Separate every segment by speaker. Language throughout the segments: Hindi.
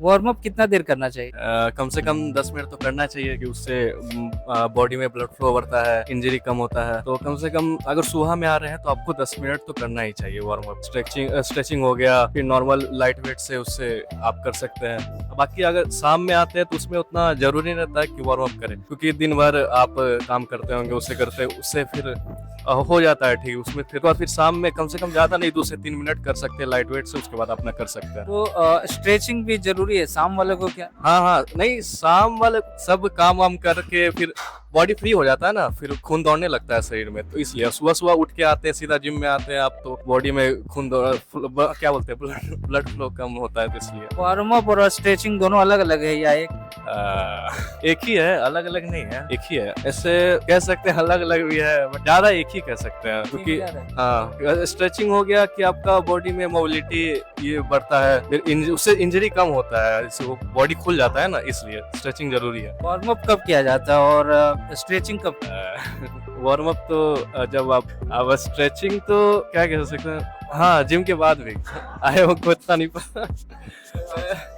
Speaker 1: वार्म अप कितना देर करना चाहिए?
Speaker 2: कम से कम 10 मिनट तो करना चाहिए कि उससे बॉडी में ब्लड फ्लो बढ़ता है, इंजरी कम होता है। तो कम से कम अगर सुबह में आ रहे हैं तो आपको 10 मिनट तो करना ही चाहिए वार्म अप। स्ट्रेचिंग हो गया, फिर नॉर्मल लाइट वेट से उससे आप कर सकते हैं। बाकी अगर शाम में आते हैं तो उसमें उतना जरूरी नहीं रहता है कि वार्म अप करें, क्योंकि दिन भर आप काम करते होंगे, उससे फिर हो जाता है ठीक। उसमें फिर शाम में कम से कम ज्यादा नहीं 2 से 3 मिनट कर सकते हैं लाइट वेट से, उसके बाद अपना कर सकते हैं।
Speaker 1: तो स्ट्रेचिंग भी जरूरी है शाम वाले को क्या?
Speaker 2: हाँ हाँ, नहीं शाम वाले सब काम वाम करके फिर बॉडी फ्री हो जाता है ना, फिर खून दौड़ने लगता है शरीर में। तो इसलिए सुबह सुबह उठ के आते हैं, सीधा जिम में आते हैं आप, तो बॉडी में क्या बोलते हैं, ब्लड फ्लो कम होता है, तो इसलिए।
Speaker 1: वार्म अप और स्ट्रेचिंग दोनों अलग अलग है या एक?
Speaker 2: एक ही है, अलग अलग नहीं है, एक ही है। ऐसे कह सकते हैं अलग अलग भी है, बट ज्यादा एक ही कह सकते हैं, क्योंकि हाँ स्ट्रेचिंग हो गया कि आपका बॉडी में मोबिलिटी ये बढ़ता है, फिर उससे इंजरी कम होता है, इससे वो बॉडी खुल जाता है ना, इसलिए स्ट्रेचिंग जरूरी है।
Speaker 1: वार्म अप कब किया जाता है और स्ट्रेचिंग कब?
Speaker 2: वार्म अप तो जब आप स्ट्रेचिंग तो क्या कह सकते हैं, हाँ जिम के बाद भी आए वो को इतना नहीं पता।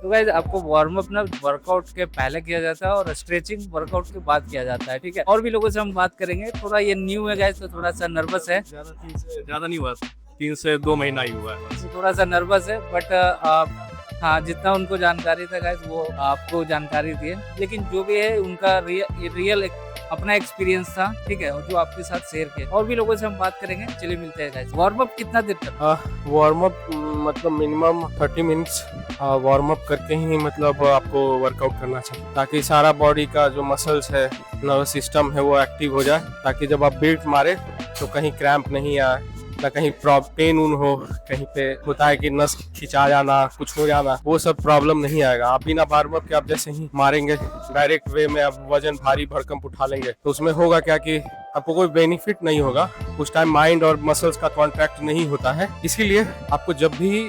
Speaker 1: तो गाइस आपको वार्म अप ना वर्कआउट के पहले किया जाता है और स्ट्रेचिंग वर्कआउट के बाद किया जाता है, ठीक है। और भी लोगों से हम बात करेंगे, थोड़ा ये न्यू है गाइस तो थोड़ा सा नर्वस है।
Speaker 2: ज्यादा नहीं हुआ, 3 से 2 महीना ही हुआ है,
Speaker 1: थोड़ा सा नर्वस है, बट हाँ जितना उनको जानकारी था गाइस वो आपको जानकारी दी है। लेकिन जो भी है उनका रियल अपना एक्सपीरियंस था, ठीक है, जो आपके साथ शेयर किया। और भी लोगों से हम बात करेंगे, चलिए मिलते हैं गाइस। वार्म अप कितना देर तक?
Speaker 3: वार्म अप मतलब मिनिमम 30 मिनट्स वार्म अप करके ही मतलब आपको वर्कआउट करना चाहिए, ताकि सारा बॉडी का जो मसल्स है, नर्वस सिस्टम है, वो एक्टिव हो जाए, ताकि जब आप बेल्ट मारे तो कहीं क्रैम्प नहीं आए, ना कहीं पेन उन हो, कहीं पे होता है कि नस खिंचा जाना, कुछ हो जाना, वो सब प्रॉब्लम नहीं आएगा। आप बिना वार्म अप के आप जैसे ही मारेंगे डायरेक्ट वे में आप वजन भारी भरकम उठा लेंगे, तो उसमें होगा क्या कि आपको कोई बेनिफिट नहीं होगा। उस टाइम माइंड और मसल्स का कॉन्ट्रैक्ट नहीं होता है। इसीलिए आपको जब भी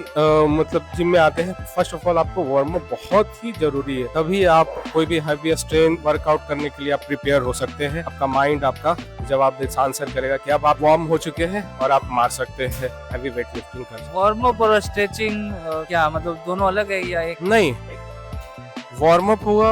Speaker 3: मतलब जिम में आते हैं, फर्स्ट ऑफ ऑल आपको वार्म अप बहुत ही जरूरी है, तभी आप कोई भी हैवी स्ट्रेन वर्कआउट करने के लिए आप प्रिपेयर हो सकते हैं। आपका माइंड आपका जवाब आंसर करेगा कि अब आप वार्म हो चुके हैं और आप मार सकते हैं हैवी वेट लिफ्टिंग कर।
Speaker 1: वार्म अप और स्ट्रेचिंग क्या मतलब दोनों अलग है या एक?
Speaker 3: नहीं, वार्म अप हुआ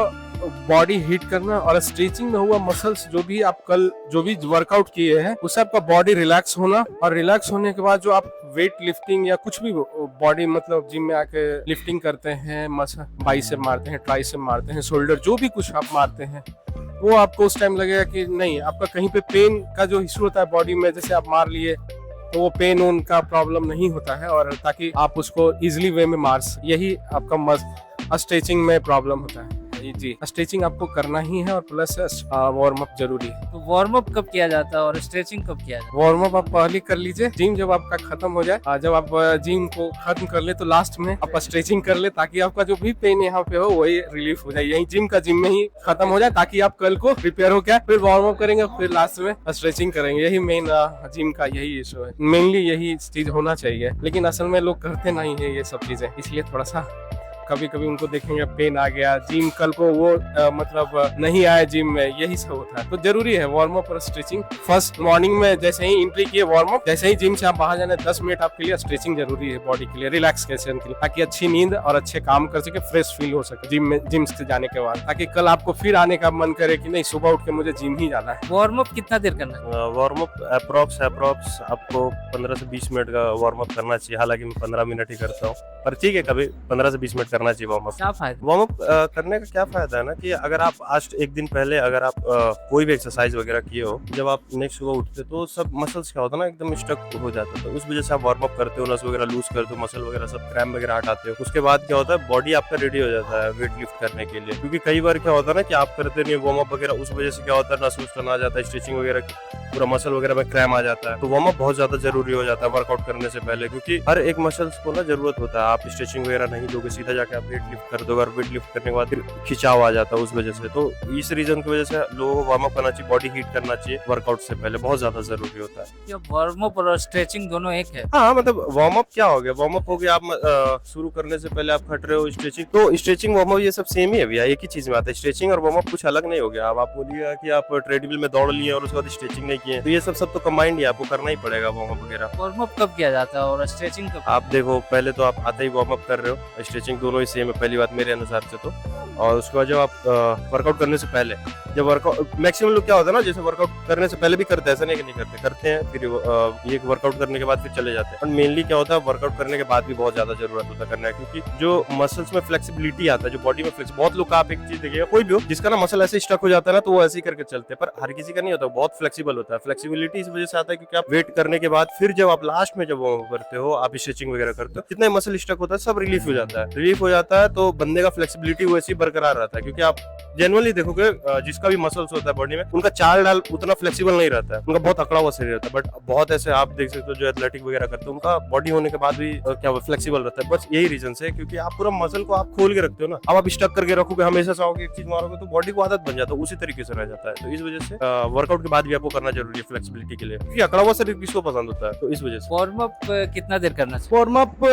Speaker 3: बॉडी हीट करना, और स्ट्रेचिंग में हुआ मसल्स जो भी आप कल जो भी वर्कआउट किए हैं उससे आपका बॉडी रिलैक्स होना, और रिलैक्स होने के बाद जो आप वेट लिफ्टिंग या कुछ भी बॉडी मतलब जिम में आके लिफ्टिंग करते हैं, बाइसेप मारते हैं, ट्राइसेप मारते हैं, शोल्डर, जो भी कुछ आप मारते हैं, वो आपको उस टाइम लगेगा कि नहीं, आपका कहीं पे पेन का जो इशू होता है बॉडी में, जैसे आप मार लिए तो वो पेन उनका प्रॉब्लम नहीं होता है, और ताकि आप उसको इजिली वे में मार, यही आपका स्ट्रेचिंग में प्रॉब्लम होता है। जी, स्ट्रेचिंग आपको करना ही है और प्लस वार्म अप जरूरी है।
Speaker 1: तो वार्म अप कब किया जाता है और स्ट्रेचिंग कब किया जाता है?
Speaker 3: वार्म अप आप पहले कर लीजिए, जिम जब आपका खत्म हो जाए, जब आप जिम को खत्म कर ले तो लास्ट में आप स्ट्रेचिंग कर ले, ताकि आपका जो भी पेन यहाँ पे हो वही रिलीफ हो जाए, यही जिम में ही खत्म हो जाए, ताकि आप कल को प्रिपेयर हो क्या, फिर वार्म अप करेंगे, फिर लास्ट में स्ट्रेचिंग करेंगे। यही मेन जिम का यही इशू है, मेनली यही चीज होना चाहिए, लेकिन असल में लोग करते नहीं है ये सब चीजें, इसलिए थोड़ा सा कभी कभी उनको देखेंगे पेन आ गया, जिम कल को वो मतलब नहीं आए जिम में, यही सब होता है। तो जरूरी है वार्म अप और स्ट्रेचिंग। फर्स्ट मॉर्निंग में जैसे ही एंट्री किए वार्म अप, जैसे ही जिम से आप बाहर जाने 10 मिनट आपके लिए स्ट्रेचिंग जरूरी है बॉडी के लिए, रिलैक्सेशन के लिए, ताकि अच्छी नींद और अच्छे काम कर सके, फ्रेश फील हो सके जिम से जाने के बाद, ताकि कल आपको फिर आने का मन करे कि नहीं, सुबह उठ के मुझे जिम ही जाना है।
Speaker 1: वार्म अप कितना देर करना है?
Speaker 4: वार्म अप अप्रोक्स आपको 15 से 20 मिनट का वार्म अप करना चाहिए। हालांकि मैं 15 मिनट ही करता हूँ, पर ठीक है, कभी 15 से 20 मिनट करना चाहिए वार्म अप।
Speaker 1: क्या फायदा?
Speaker 4: वार्म अप करने का क्या फायदा है ना, कि अगर आप आज एक दिन पहले अगर आप कोई भी एक्सरसाइज वगैरह किए हो, जब आप नेक्स्ट सुबह उठते तो सब मसल्स क्या होता है ना, एकदम स्टक हो जाता है, तो उस वजह से आप वार्म अप करते हो, नस वगैरह लूज करते हो, मसल वगैरह सब क्रैम्प वगैरह हटाते हो। उसके बाद क्या होता है, बॉडी आपका रेडी हो जाता है वेट लिफ्ट करने के लिए, क्योंकि कई बार क्या होता है ना कि आप करते नहीं वार्म अप वगैरह, उस वजह से क्या होता है नस वस आ जाता है, स्ट्रेचिंग वगैरह पूरा मसल वगैरह में क्रैम्प आ जाता है। तो वार्म अप बहुत ज्यादा जरूरी हो जाता है वर्कआउट करने से पहले, क्योंकि हर एक मसल्स को ना जरूरत होता है। आप स्ट्रेचिंग वगैरह नहीं दोगे, सीधा जाके आप वेट लिफ्ट कर दोगे, और वेट लिफ्ट करने के बाद फिर खिंचाव आ जाता है उस वजह से। तो इस रीजन की वजह से लोगों को वार्म अप करना चाहिए, बॉडी हीट करना चाहिए वर्कआउट से पहले, बहुत ज्यादा जरूरी होता है।
Speaker 1: क्या वार्म अप और स्ट्रेचिंग दोनों एक है?
Speaker 4: हाँ, मतलब वार्म अप क्या हो गया, वार्म अप हो गया आप शुरू करने से पहले आप खट रहे हो, स्ट्रेचिंग, तो स्ट्रेचिंग वार्म अप ये सब सेम ही है भैया, एक ही चीज में आता है। स्ट्रेचिंग और वार्म अप कुछ अलग नहीं हो गया। अब आप बोलिएगा कि आप ट्रेडमिल में दौड़ लिए और उसके बाद स्ट्रेचिंग नहीं किए, तो ये सब तो कंबाइंड ही आपको करना ही पड़ेगा वार्म अप वगैरह।
Speaker 1: वार्म अप कब किया जाता है और स्ट्रेचिंग कब?
Speaker 4: आप देखो, पहले तो आप आते ही वार्म अप कर रहे हो, स्ट्रेचिंग दोनों वही सेम है, पहली बात मेरे अनुसार से तो। और उसके बाद जब आप वर्कआउट करने से पहले, जब वर्कआउट मैक्सिमम लोग क्या होता है ना, जैसे वर्कआउट करने से पहले भी करते हैं, ऐसा नहीं कि नहीं करते, करते हैं फिर ये वर्कआउट करने के बाद फिर चले जाते हैं। और मेनली क्या होता है, वर्कआउट करने के बाद भी बहुत ज्यादा जरूरत होता है करना है, क्योंकि जो मसल्स में फ्लेक्सिबिलिटी आता है, जो बॉडी में फ्लेक्स, बहुत लोग का आप एक चीज देखिएगा, कोई भी हो जिसका ना मसल ऐसे स्टक हो जाता है ना, तो वो ऐसे ही करके चलते हैं, पर हर किसी का नहीं होता, बहुत फ्लेक्सिबल होता है। फ्लेक्सिबिलिटी इस वजह से आता है क्योंकि आप वेट करने के बाद फिर जब आप लास्ट में जब वो करते हो, आप स्ट्रेचिंग वगैरह करते हो, जितना मसल स्टक होता है सब रिलीफ हो जाता है। रिलीफ हो जाता है तो बंदे का फ्लेक्सिबिलिटी वैसे ही बरकरार रहता है, क्योंकि आप जनरली देखोगे जिसका भी मसल्स होता है बॉडी में, उनका चाल ढाल उतना फ्लेक्सिबल नहीं रहता है, उनका बहुत अकड़ा हुआ शरीर रहता है। बट बहुत ऐसे आप देख सकते हो जो एथलेटिक वगैरह करते हैं, उनका बॉडी होने के बाद भी क्या फ्लेक्सिबल रहता है। बस यही रीजन से, क्योंकि आप पूरा मसल को आप खोल के रखते हो ना। अब आप स्टक करके रखोगे, हमेशा चाहोगे एक चीज मारोगे, तो बॉडी को आदत बन जाता है, उसी तरीके से रह जाता है। तो इस वजह से वर्कआउट के बाद भी आपको करना जरूरी है फ्लेक्सिबिलिटी के लिए, क्योंकि अकड़ा हुआ शरीर किसको पसंद होता है, तो इस वजह से।
Speaker 1: वार्म अप कितना देर करना चाहिए?
Speaker 5: वार्म अप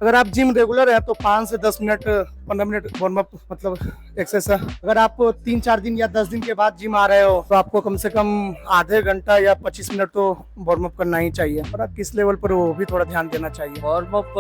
Speaker 5: अगर आप जिम रेगुलर है तो 5 से 10 मिनट 15 मिनट वार्म अप मतलब एक्सरसाइज। अगर आप 3-4 दिन या 10 दिन के बाद जिम आ रहे हो तो आपको कम से कम आधे घंटा या 25 मिनट तो वार्म अप करना ही चाहिए। और आप किस लेवल पर हो वो भी थोड़ा ध्यान देना चाहिए।
Speaker 1: वार्म अप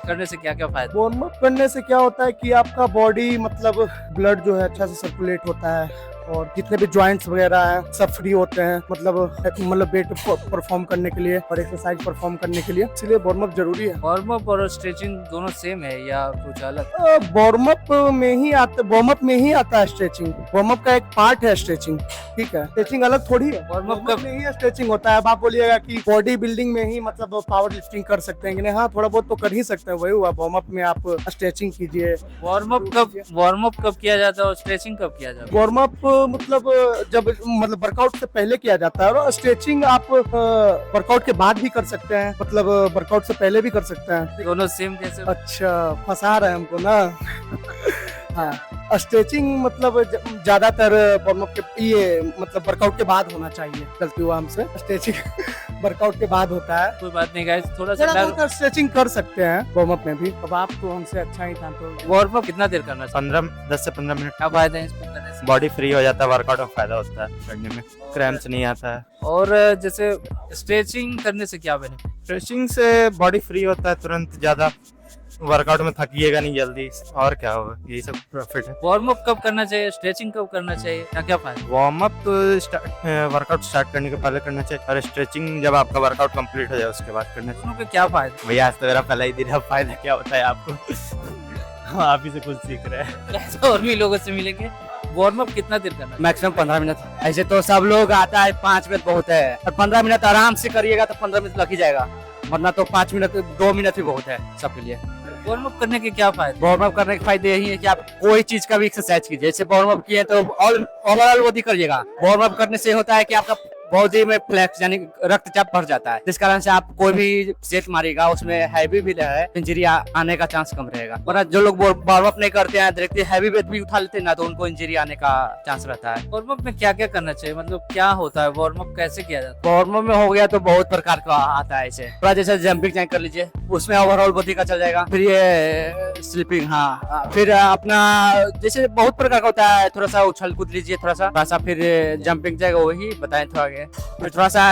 Speaker 1: करने से क्या क्या फायदा?
Speaker 5: वार्म अप करने से क्या होता है कि आपका बॉडी मतलब ब्लड जो है अच्छा से सर्कुलेट होता है, और जितने भी जॉइंट्स वगैरह हैं सब फ्री होते हैं, मतलब वेट परफॉर्म करने के लिए और एक्सरसाइज परफॉर्म करने के लिए, इसलिए वार्म अप जरूरी है।
Speaker 1: वार्म अप और स्ट्रेचिंग दोनों सेम है या कुछ अलग?
Speaker 5: वार्म अप में ही आता है स्ट्रेचिंग। वार्म अप का एक पार्ट है स्ट्रेचिंग, ठीक है, स्ट्रेचिंग अलग थोड़ी है।
Speaker 1: वार्म अप
Speaker 5: में ही स्ट्रेचिंग होता है। अब आप बोलिएगा कि बॉडी बिल्डिंग में ही मतलब पावर लिफ्टिंग कर सकते हैं कि नहीं, हाँ थोड़ा बहुत तो कर ही सकते हैं, वही हुआ। वार्म अप में आप स्ट्रेचिंग कीजिए।
Speaker 1: वार्म अप कब किया जाता है और स्ट्रेचिंग कब किया जाता है?
Speaker 5: वार्म अप मतलब जब मतलब वर्कआउट से पहले किया जाता है, और स्ट्रेचिंग आप वर्कआउट के बाद भी कर सकते हैं, मतलब वर्कआउट से पहले भी कर सकते हैं।
Speaker 1: दोनों सेम कैसे?
Speaker 5: अच्छा, फंसा रहे हैं हमको ना। हाँ, स्ट्रेचिंग मतलब ज्यादातर वार्म अप के ये मतलब वर्कआउट के बाद होना चाहिए। गलती हुआ हमसे, स्ट्रेचिंग वर्कआउट के बाद होता है।
Speaker 1: कोई बात नहीं गाइस, थोड़ा सा
Speaker 5: स्ट्रेचिंग कर सकते हैं वार्म अप में भी। अब आप तो हमसे अच्छा ही था। तो
Speaker 1: वार्म अप कितना देर करना चाहिए?
Speaker 6: 10 से 15 मिनट।
Speaker 1: क्या फायदा है इसको करने से?
Speaker 6: बॉडी फ्री हो जाता है, वर्कआउट में फायदा होता है करने में, क्रैम्प्स नहीं आता है।
Speaker 1: और जैसे स्ट्रेचिंग करने से क्या बेनिफिट?
Speaker 6: स्ट्रेचिंग से बॉडी फ्री होता है तुरंत, ज्यादा वर्कआउट में थकिएगा नहीं जल्दी, और क्या होगा, यही सब प्रॉफिट है।
Speaker 1: वार्म अप कब करना चाहिए, स्ट्रेचिंग कब करना चाहिए, क्या क्या फायदा?
Speaker 6: वार्म अप तो वर्कआउट स्टार्ट करने के पहले करना चाहिए, और स्ट्रेचिंग जब आपका वर्कआउट कंप्लीट हो जाए उसके बाद करना चाहिए।
Speaker 1: दोनों के क्या फायदा?
Speaker 6: भैया आज तो मेरा पहला ही दिन है, फायदा क्या होता है आपको? आप ही से कुछ सीख रहे हैं।
Speaker 1: और भी लोगों से मिलेंगे। वार्म अप कितना देर करना?
Speaker 7: Maximum 15 minute. ऐसे तो सब लोग आता है 5 मिनट बहुत है, और 15 मिनट आराम से करिएगा तो 15 मिनट लग ही जाएगा, वरना तो 5 मिनट 2 मिनट भी बहुत है सबके लिए।
Speaker 1: वार्म अप करने के क्या फायदे?
Speaker 7: वार्म अप करने के फायदे यही है कि आप कोई चीज का भी एक्सरसाइज कीजिए। जैसे वार्म अप किए तो ओवरऑल बॉडी करिएगा। वार्म अप करने से होता है कि आपका बॉडी में फ्लैक्स यानी रक्तचाप बढ़ जाता है, जिस कारण से आप कोई भी सेट मारेगा उसमें हैवी भी है, इंजरी आने का चांस कम रहेगा। वरना जो लोग वार्म अप नहीं करते हैं, देखते हैवी वेट भी उठा लेते हैं ना, तो उनको इंजरी आने का चांस रहता है।
Speaker 1: वार्म अप में क्या क्या करना चाहिए, मतलब क्या होता है, वार्म अप कैसे किया जाता है?
Speaker 7: वार्म अप में हो गया तो बहुत प्रकार का आता है। ऐसे थोड़ा जैसे जंपिंग जैक कर लीजिए, उसमें ओवरऑल बॉडी का चल जाएगा। फिर ये स्लीपिंग, हाँ, फिर अपना जैसे बहुत प्रकार का होता है, थोड़ा सा उछल कूद लीजिए, थोड़ा सा फिर जंपिंग जैक वही बताएं थोड़ा आगे। फिर थोड़ा सा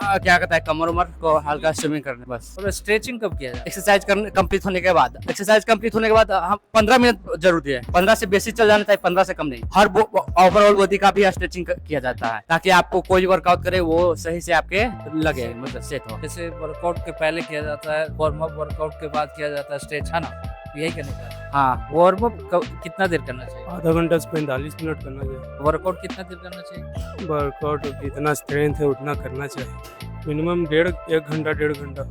Speaker 7: क्या कहता है, कमर उमर को हल्का स्विमिंग करने, बस।
Speaker 1: और स्ट्रेचिंग कब किया जाता है?
Speaker 7: एक्सरसाइज करने कंप्लीट होने के बाद, हम 15 मिनट जरूरी है। 15 से बेसी चल जाना चाहिए, 15 से कम नहीं। हर ओवरऑल बॉडी का भी स्ट्रेचिंग किया जाता है, ताकि आपको कोई वर्कआउट करे वो सही से आपके लगे, मतलब सेट हो।
Speaker 1: जैसे वर्कआउट के पहले किया जाता है वार्म अप, वर्कआउट के बाद किया जाता है स्ट्रेच, है ना? यही करने का।
Speaker 7: हाँ,
Speaker 1: वार्म अप कितना देर करना चाहिए?
Speaker 3: आधा घंटा से 45 मिनट करना चाहिए।
Speaker 1: वर्कआउट कितना देर करना चाहिए?
Speaker 3: वर्कआउट जितना स्ट्रेंथ है उतना करना चाहिए, मिनिमम 1.5 घंटा 1.5 घंटा।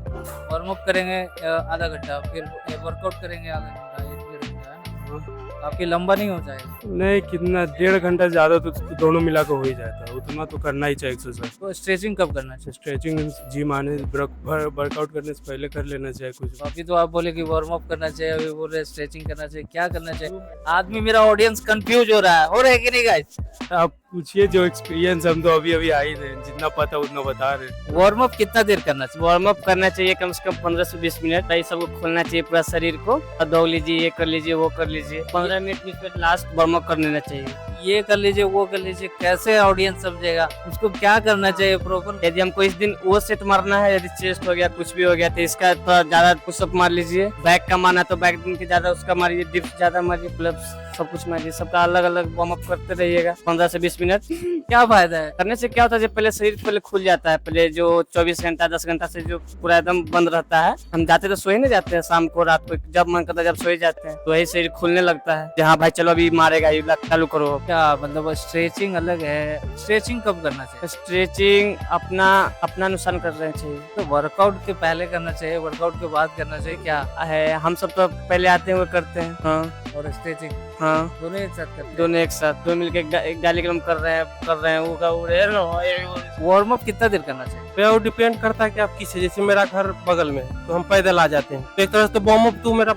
Speaker 1: वार्म अप करेंगे आधा घंटा, फिर वर्कआउट करेंगे आधा घंटा, 1-1.5 घंटा, है ना? आपकी लंबा नहीं हो जाएगा?
Speaker 3: नहीं, कितना 1.5 घंटा ज़्यादा तो दोनों मिला कर हो ही जाता है, उतना तो करना ही चाहिए एक्सरसाइज।
Speaker 1: तो स्ट्रेचिंग कब करना चाहिए?
Speaker 3: स्ट्रेचिंग जिम आने वर्कआउट करने से पहले कर लेना चाहिए कुछ।
Speaker 1: तो अभी तो आप बोले कि वार्म अप करना चाहिए, अभी बोल रहे स्ट्रेचिंग करना चाहिए, क्या करना चाहिए? आदमी, मेरा ऑडियंस कंफ्यूज हो रहा है कि नहीं गाइस?
Speaker 3: आप पूछिए, जो एक्सपीरियंस हम तो अभी आई थे, जितना पता उतना बता रहे।
Speaker 1: वार्म अप कितना देर करना चाहिए?
Speaker 8: वार्म अप करना चाहिए कम से कम 15 से 20 मिनट। भाई सबको खोलना चाहिए पूरा शरीर को, और दौड़ लीजिए, ये कर लीजिए, वो कर लीजिए। 15 मिनट बीच में लास्ट वार्म अप कर लेना चाहिए।
Speaker 1: ये कर लीजिए वो कर लीजिए, कैसे ऑडियंस समझेगा? उसको क्या करना चाहिए प्रॉपर?
Speaker 8: यदि हमको इस दिन वो सेट मारना है, यदि चेस्ट हो गया कुछ भी हो गया तो इसका थोड़ा ज्यादा पुशअप मार लीजिए। बैक का मारना तो बैक दिन के ज्यादा उसका मारिए, डिप्स ज्यादा मारिए, पुलअप्स सब कुछ मारिए। सबका अलग अलग वार्म अप करते रहिएगा 15 से 20 मिनट।
Speaker 1: क्या फायदा है?
Speaker 8: करने से क्या होता है, जब पहले शरीर पहले खुल जाता है, पहले जो 24 घंटा 10 घंटा से जो पूरा एकदम बंद रहता है, हम जाते तो सोए नहीं जाते हैं, शाम को रात को जब मन करता है जब सोए जाते हैं, तो वही शरीर खुलने लगता है। जहाँ भाई चलो अभी मारेगा, ये चालू करो।
Speaker 1: क्या मतलब स्ट्रेचिंग अलग है? स्ट्रेचिंग कब करना चाहिए?
Speaker 8: स्ट्रेचिंग अपना अपना अनुसार कर रहे चाहिए।
Speaker 1: तो वर्कआउट के पहले करना चाहिए, वर्कआउट के बाद करना चाहिए क्या?
Speaker 8: है हम सब तो पहले आते हुए करते हैं। हाँ
Speaker 1: और स्ट्रेचिंग
Speaker 8: हाँ
Speaker 1: दोनों एक साथ करते हैं?
Speaker 8: दोनों एक साथ, दो मिलके एक डायग्राम कर रहे हैं वो
Speaker 1: वार्म अप कितना देर करना चाहिए?
Speaker 3: पे वो डिपेंड करता है कि आप किस, जैसे मेरा घर बगल में है, तो हम पैदल आ जाते हैं, तो एक तरह से तो वार्म अप तो मेरा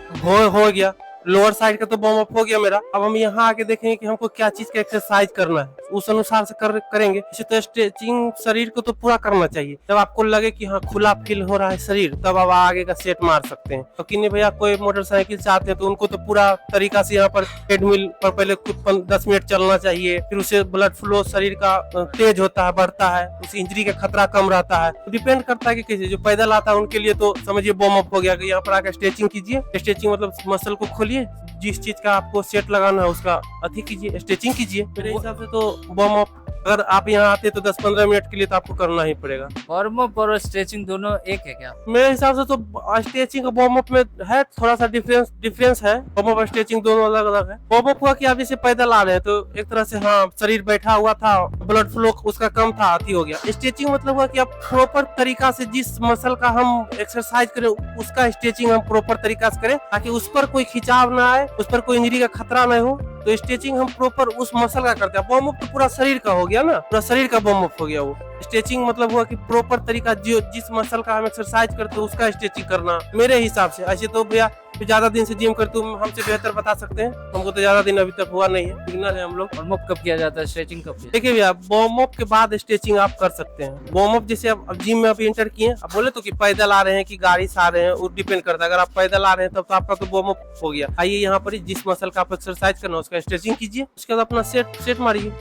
Speaker 3: हो गया, लोअर साइड का तो वार्म अप हो गया मेरा। अब हम यहाँ आके देखेंगे कि हमको क्या चीज का एक्सरसाइज करना है, उस अनुसार से करेंगे। इसी तो स्ट्रेचिंग शरीर को तो पूरा करना चाहिए। जब आपको लगे कि हाँ खुला फील हो रहा है शरीर, तब आप आगे का सेट मार सकते हैं। तो किन्हीं भैया कोई मोटरसाइकिल चाहते हैं तो उनको तो पूरा तरीका से यहाँ पर ट्रेडमिल पर पहले कुछ 10 मिनट चलना चाहिए, फिर उससे ब्लड फ्लो शरीर का तेज होता है, बढ़ता है, उस इंजरी का खतरा कम रहता है। तो डिपेंड करता है कि कैसे, जो पैदल आता है उनके लिए तो समझिए वार्म अप हो गया कि यहाँ पर आकर स्ट्रेचिंग कीजिए। स्ट्रेचिंग मतलब मसल को खोलिए, जिस चीज का आपको सेट लगाना है उसका अति कीजिए, स्ट्रेचिंग कीजिए। मेरे हिसाब से तो वार्म अप अगर आप यहाँ आते तो 10-15 मिनट के लिए तो आपको करना ही पड़ेगा।
Speaker 1: वार्म अप और स्ट्रेचिंग दोनों एक है क्या?
Speaker 3: मेरे हिसाब से तो स्ट्रेचिंग और वार्म अप में है थोड़ा सा डिफरेंस है। वार्म अप और स्ट्रेचिंग दोनों अलग अलग है। वार्म अप हुआ कि आप जैसे पैदल आ रहे हैं तो एक तरह से हाँ शरीर बैठा हुआ था, ब्लड फ्लो उसका कम था, अति हो गया। स्ट्रेचिंग मतलब हुआ कि आप प्रॉपर तरीका से जिस मसल का हम एक्सरसाइज करें उसका स्ट्रेचिंग हम प्रॉपर तरीका से करें, ताकि उस पर कोई खिंचाव ना आए, उस पर कोई इंजरी का खतरा न हो। तो स्ट्रेचिंग हम प्रॉपर उस मसल का करते हैं। वार्म अप तो पूरा शरीर का हो गया ना, पूरा शरीर का वार्म अप हो गया। वो स्ट्रेचिंग मतलब हुआ कि प्रॉपर तरीका जो जिस मसल का हम एक्सरसाइज करते हैं उसका स्ट्रेचिंग करना मेरे हिसाब से। ऐसे तो भैया ज्यादा दिन से जिम करते हो, हमसे बेहतर बता सकते हैं, हमको तो ज्यादा दिन अभी तक हुआ नहीं है, बिगिनर है हम लोग।
Speaker 1: वार्म अप कब किया जाता है, स्ट्रेचिंग कब किया?
Speaker 3: देखिए भैया, वार्म अप के बाद स्ट्रेचिंग आप कर सकते हैं। वार्म अप जैसे अब जिम में आप इंटर किए, अब बोले तो कि पैदल आ रहे हैं कि गाड़ी से आ रहे हैं, वो डिपेंड करता है। अगर आप पैदल आ रहे हैं तब तो आपका तो वार्म अप हो गया। आइए यहाँ पर जिस मसल का आप एक्सरसाइज करना उसका स्ट्रेचिंग कीजिए, उसके बाद अपना सेट मारिए।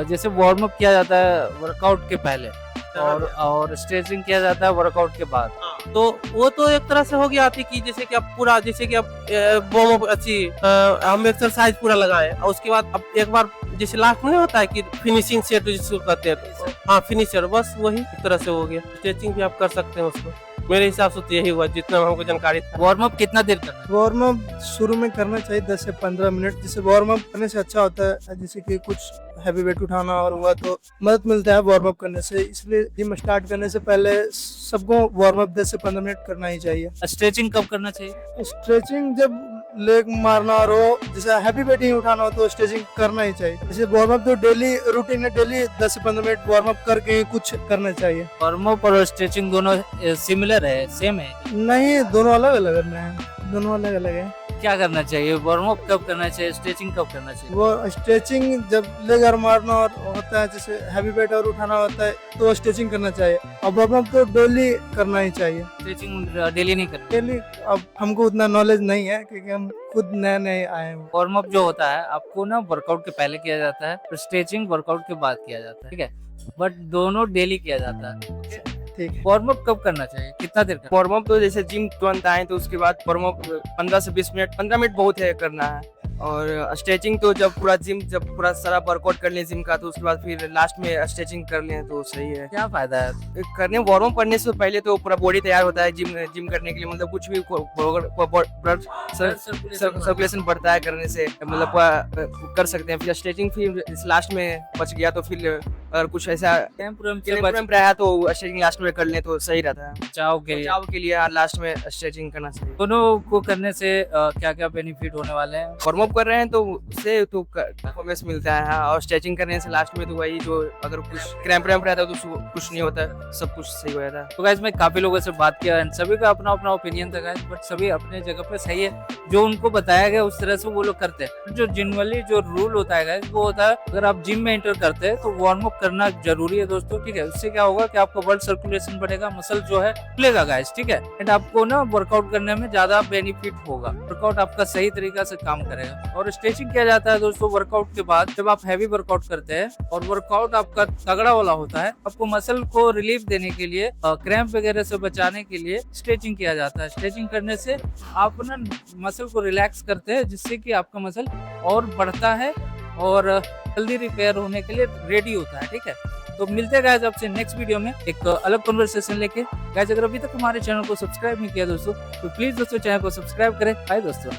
Speaker 1: जैसे वार्म अप किया जाता है वर्कआउट के पहले और स्ट्रेचिंग किया जाता है वर्कआउट के बाद,
Speaker 3: तो वो तो एक तरह से हो गया थी कि जैसे कि आप पूरा जैसे कि आप वार्म अप अच्छी हम एक्सरसाइज पूरा लगाए और उसके बाद अब एक बार जैसे लास्ट में नहीं होता है कि फिनिशिंग सेट जिसको कहते हैं, हाँ फिनिशर, बस वही एक तरह से हो गया। स्ट्रेचिंग भी आप कर सकते हैं उसको। मेरे हिसाब से तो यही हुआ जितना हमको जानकारी था।
Speaker 1: वार्म अप कितना देर करना है?
Speaker 5: वार्म अप शुरू में करना चाहिए 10 से 15 मिनट, जिससे वार्म अप करने से अच्छा होता है। जैसे कि कुछ हैवी वेट उठाना और हुआ तो मदद मिलता है वार्म अप करने से, इसलिए जिम स्टार्ट करने से पहले सबको वार्म अप 10 से 15 मिनट करना ही चाहिए।
Speaker 1: स्ट्रेचिंग कब करना चाहिए?
Speaker 5: स्ट्रेचिंग जब लेग मारना और हो, जैसे हैवी वेट ही उठाना हो तो स्ट्रेचिंग करना ही चाहिए। जैसे वार्म अप तो डेली रूटीन में डेली 10 से 15 मिनट वार्म अप करके कुछ करना चाहिए।
Speaker 1: वार्म अप और स्ट्रेचिंग दोनों सिमिलर है, सेम है?
Speaker 5: नहीं, दोनों अलग अलग है, दोनों अलग अलग है।
Speaker 1: क्या करना चाहिए? वार्म अप कब करना चाहिए, स्ट्रेचिंग कब करना चाहिए?
Speaker 5: वो स्ट्रेचिंग जब लेग और मारना और होता है, जैसे हैवी वेट और उठाना होता है तो स्ट्रेचिंग करना चाहिए। और वार्म अप तो डेली करना ही चाहिए।
Speaker 1: स्ट्रेचिंग डेली नहीं करना?
Speaker 5: डेली अब हमको उतना नॉलेज नहीं है क्योंकि हम खुद नए नए आए हैं।
Speaker 1: वार्म अप जो होता है आपको ना वर्कआउट के पहले किया जाता है, और स्ट्रेचिंग वर्कआउट के बाद किया जाता है, ठीक है? बट दोनों डेली किया जाता है,
Speaker 5: ठीक है।
Speaker 1: वार्म अप कब करना चाहिए, कितना देर करना?
Speaker 8: वार्म अप तो जैसे जिम तुरंत आए तो उसके बाद वार्म अप 15 से 20 मिनट, 15 मिनट बहुत है करना है। और स्ट्रेचिंग तो जब पूरा सारा वर्कआउट कर लें जिम का, तो उसके बाद फिर लास्ट में स्ट्रेचिंग कर लें तो सही है।
Speaker 1: क्या फायदा है
Speaker 8: करने वार्म अप करने से पहले तो पूरा बॉडी तैयार होता है जिम करने के लिए, मतलब कुछ भी ब्लड सर्कुलेशन बढ़ता है करने से, मतलब कर सकते हैं। फिर स्ट्रेचिंग फिर लास्ट में बच गया तो फिर अगर कुछ ऐसा
Speaker 1: कैंप
Speaker 8: रहा तो स्ट्रेचिंग लास्ट में कर लें तो सही रहता है।
Speaker 1: बचाव के लिए?
Speaker 8: बचाव के लिए लास्ट में स्ट्रेचिंग करना चाहिए।
Speaker 1: दोनों को करने से क्या क्या बेनिफिट होने वाले हैं?
Speaker 8: वार्म अप कर रहे हैं तो उससे तो परफॉर्मेंस मिलता है, और स्ट्रेचिंग करने से लास्ट में तो वही जो अगर कुछ क्रैम्प रहता है तो कुछ नहीं होता है, सब कुछ सही हो जाता है।
Speaker 1: तो गाइस मैं काफी लोगों से बात किया, सभी का अपना अपना ओपिनियन था गाइस, बट सभी अपने जगह पे सही है। जो उनको बताया गया उस तरह से वो लोग करते हैं। जो जनरली जो रूल होता है गाइस वो होता है, अगर आप जिम में एंटर करते हैं तो वार्म अप करना जरूरी है दोस्तों, ठीक है। उससे क्या होगा कि आपका ब्लड सर्कुलेशन बढ़ेगा, मसल जो है खुलेगा गाइस, ठीक है। एंड आपको ना वर्कआउट करने में ज्यादा बेनिफिट होगा, वर्कआउट आपका सही तरीका से काम करेगा। और स्ट्रेचिंग किया जाता है दोस्तों वर्कआउट के बाद, जब आप हैवी वर्कआउट करते हैं और वर्कआउट आपका तगड़ा वाला होता है, आपको मसल को रिलीफ देने के लिए, क्रैम्प वगैरह से बचाने के लिए स्ट्रेचिंग किया जाता है। स्ट्रेचिंग करने से आप ना मसल को रिलैक्स करते हैं, जिससे कि आपका मसल और बढ़ता है और जल्दी रिपेयर होने के लिए रेडी होता है, ठीक है। तो मिलते हैं गाइस आपसे नेक्स्ट वीडियो में एक अलग कन्वर्सेशन लेके। गाइस अगर अभी तक हमारे चैनल को सब्सक्राइब नहीं किया दोस्तों, तो प्लीज दोस्तों चैनल को सब्सक्राइब करें। बाय दोस्तों।